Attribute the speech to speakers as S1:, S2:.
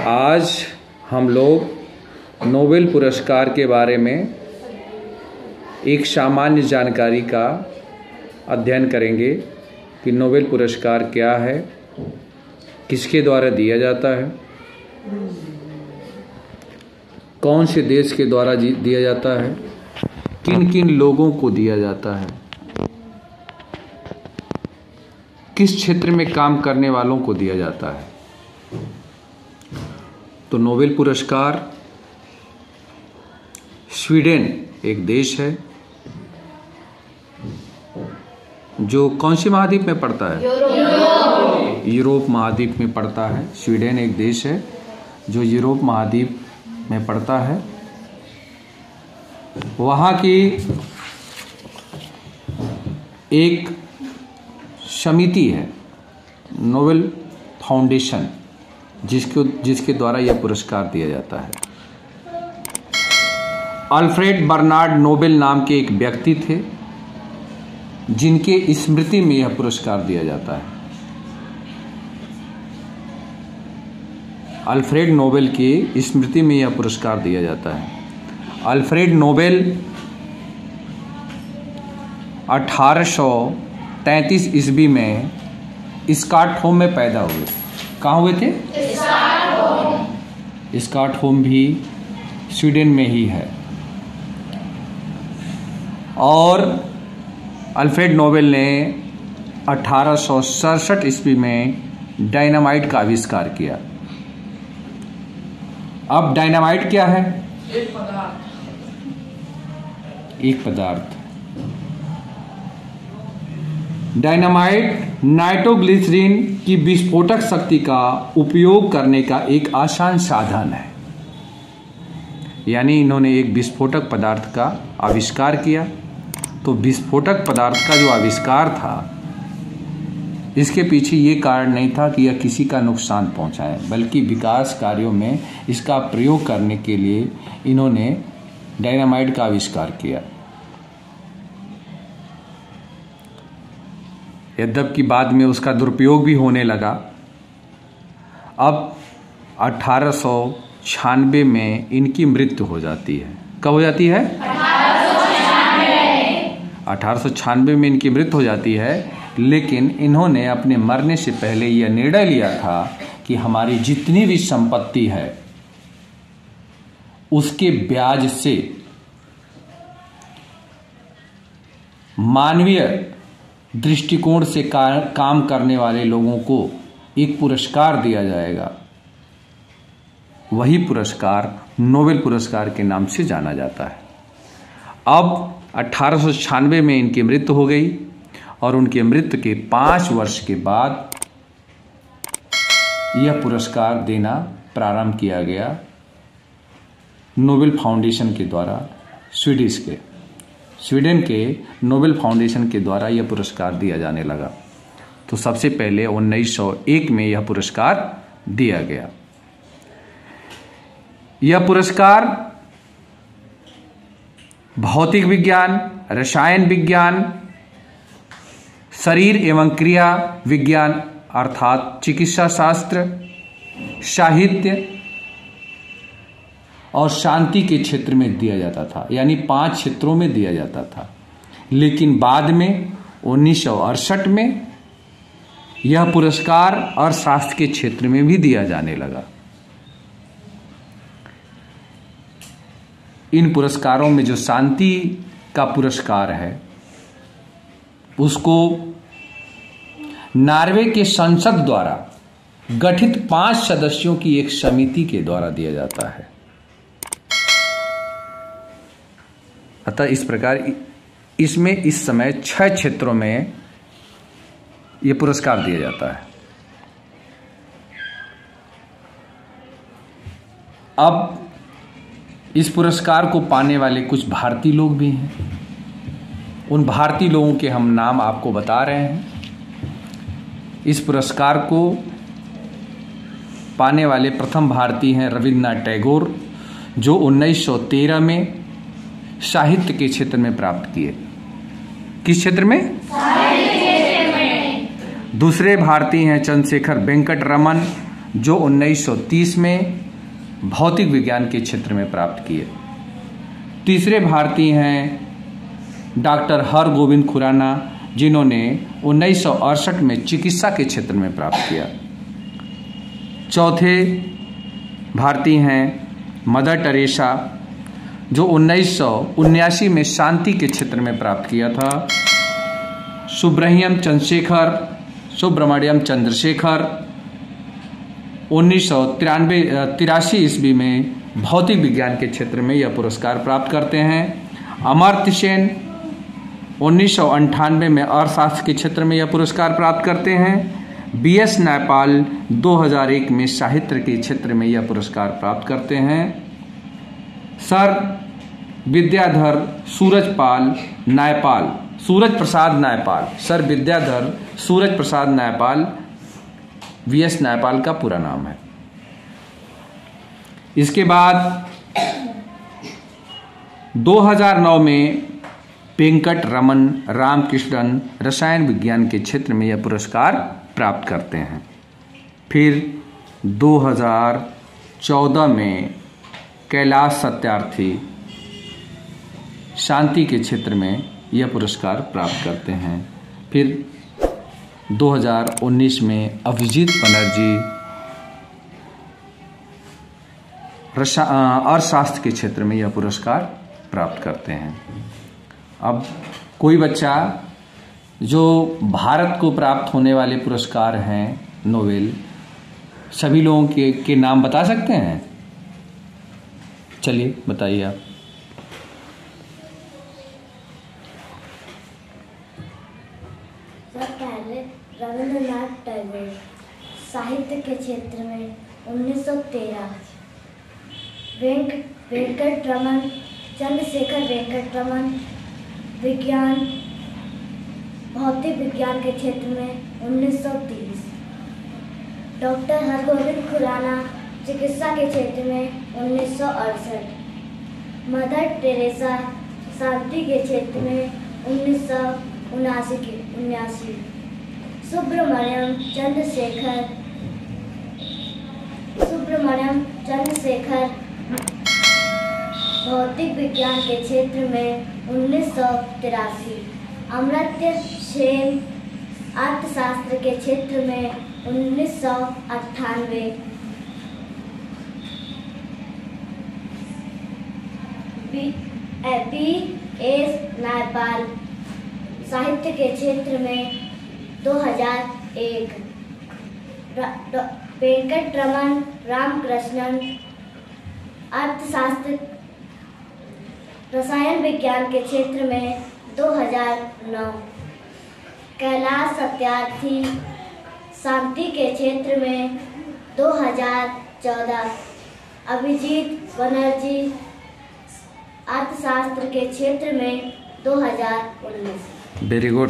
S1: आज हम लोग नोबेल पुरस्कार के बारे में एक सामान्य जानकारी का अध्ययन करेंगे कि नोबेल पुरस्कार क्या है, किसके द्वारा दिया जाता है, कौन से देश के द्वारा दिया जाता है, किन किन लोगों को दिया जाता है, किस क्षेत्र में काम करने वालों को दिया जाता है। तो नोबेल पुरस्कार स्वीडन एक देश है जो कौन से महाद्वीप में पड़ता है? यूरोप महाद्वीप में पड़ता है। स्वीडन एक देश है जो यूरोप महाद्वीप में पड़ता है। वहाँ की एक समिति है नोबेल फाउंडेशन जिसके द्वारा यह पुरस्कार दिया जाता है। अल्फ्रेड बर्नार्ड नोबेल नाम के एक व्यक्ति थे जिनके स्मृति में यह पुरस्कार दिया जाता है। अल्फ्रेड नोबेल की स्मृति में यह पुरस्कार दिया जाता है। अल्फ्रेड नोबेल 1833 ईस्वी में स्कॉटहोम में पैदा हुए। कहाँ हुए थे? स्कॉटहोम भी स्वीडन में ही है। और अल्फ्रेड नोबेल ने 1867 ईस्वी में डायनामाइट का आविष्कार किया। अब डायनामाइट क्या है? एक पदार्थ। डायनामाइट नाइट्रोग्लिसरीन की विस्फोटक शक्ति का उपयोग करने का एक आसान साधन है। यानी इन्होंने एक विस्फोटक पदार्थ का आविष्कार किया। तो विस्फोटक पदार्थ का जो आविष्कार था, इसके पीछे ये कारण नहीं था कि यह किसी का नुकसान पहुंचाए, बल्कि विकास कार्यों में इसका प्रयोग करने के लिए इन्होंने डायनामाइट का आविष्कार किया। यद्यपि बाद में उसका दुरुपयोग भी होने लगा। अब 1896 में इनकी मृत्यु हो जाती है। कब हो जाती है? 1896 में इनकी मृत्यु हो जाती है। लेकिन इन्होंने अपने मरने से पहले यह निर्णय लिया था कि हमारी जितनी भी संपत्ति है उसके ब्याज से मानवीय दृष्टिकोण से काम करने वाले लोगों को एक पुरस्कार दिया जाएगा। वही पुरस्कार नोबेल पुरस्कार के नाम से जाना जाता है। अब 1896 में इनकी मृत्यु हो गई और उनके मृत्यु के 5 वर्ष के बाद यह पुरस्कार देना प्रारंभ किया गया नोबेल फाउंडेशन के द्वारा। स्वीडन के नोबेल फाउंडेशन के द्वारा यह पुरस्कार दिया जाने लगा। तो सबसे पहले 1901 में यह पुरस्कार दिया गया। यह पुरस्कार भौतिक विज्ञान, रसायन विज्ञान, शरीर एवं क्रिया विज्ञान अर्थात चिकित्सा शास्त्र, साहित्य और शांति के क्षेत्र में दिया जाता था। यानी 5 क्षेत्रों में दिया जाता था। लेकिन बाद में 1968 में यह पुरस्कार अर्थशास्त्र के क्षेत्र में भी दिया जाने लगा। इन पुरस्कारों में जो शांति का पुरस्कार है उसको नॉर्वे के संसद द्वारा गठित 5 सदस्यों की एक समिति के द्वारा दिया जाता है। अतः इस प्रकार इसमें इस समय 6 क्षेत्रों में यह पुरस्कार दिया जाता है। अब इस पुरस्कार को पाने वाले कुछ भारतीय लोग भी हैं। उन भारतीय लोगों के हम नाम आपको बता रहे हैं। इस पुरस्कार को पाने वाले प्रथम भारतीय हैं रविन्द्रनाथ टैगोर, जो 1913 में साहित्य के क्षेत्र में प्राप्त किए। किस क्षेत्र में? साहित्य के क्षेत्र में। दूसरे भारतीय हैं चंद्रशेखर वेंकट रमन, जो 1930 में भौतिक विज्ञान के क्षेत्र में प्राप्त किए। तीसरे भारतीय हैं डॉक्टर हरगोविंद खुराना, जिन्होंने 1968 में चिकित्सा के क्षेत्र में प्राप्त किया। चौथे भारतीय हैं मदर टेरेसा, जो 1979 में शांति के क्षेत्र में प्राप्त किया था। सुब्रमण्यम चंद्रशेखर 1983 ईस्वी में भौतिक विज्ञान के क्षेत्र में यह पुरस्कार प्राप्त करते हैं। अमर्त्य सेन 1998 में अर्थशास्त्र के क्षेत्र में यह पुरस्कार प्राप्त करते हैं। BS नायपाल 2001 में साहित्य के क्षेत्र में यह पुरस्कार प्राप्त करते हैं। सर विद्याधर सूरज प्रसाद नायपाल VS नायपाल का पूरा नाम है। इसके बाद 2009 में वेंकट रमन रामकृष्णन रसायन विज्ञान के क्षेत्र में यह पुरस्कार प्राप्त करते हैं। फिर 2014 में कैलाश सत्यार्थी शांति के क्षेत्र में यह पुरस्कार प्राप्त करते हैं। फिर 2019 में अभिजीत बनर्जी अर्थशास्त्र के क्षेत्र में यह पुरस्कार प्राप्त करते हैं। अब कोई बच्चा जो भारत को प्राप्त होने वाले पुरस्कार हैं नोबेल, सभी लोगों के नाम बता सकते हैं? चलिए बताइए आप।
S2: पहले रविंद्रनाथ टैगोर साहित्य के क्षेत्र में 1913, वेंकट रमन चंद्रशेखर वेंकट रमन भौतिक विज्ञान के क्षेत्र में 1930, डॉक्टर हरगोविंद खुराना चिकित्सा के क्षेत्र में 1968, मदर टेरेसा शांति के क्षेत्र में 1979, सुब्रमण्यम चंद्रशेखर भौतिक विज्ञान के क्षेत्र में 1983, अमर्त्य सेन अर्थशास्त्र के क्षेत्र में 1998, BS नायपाल साहित्य के क्षेत्र में 2001, वेंकट रमन रामकृष्णन अर्थशास्त्र रसायन विज्ञान के क्षेत्र में 2009, कैलाश सत्यार्थी शांति के क्षेत्र में 2014, अभिजीत बनर्जी अर्थशास्त्र के क्षेत्र में 2019।
S1: Very good.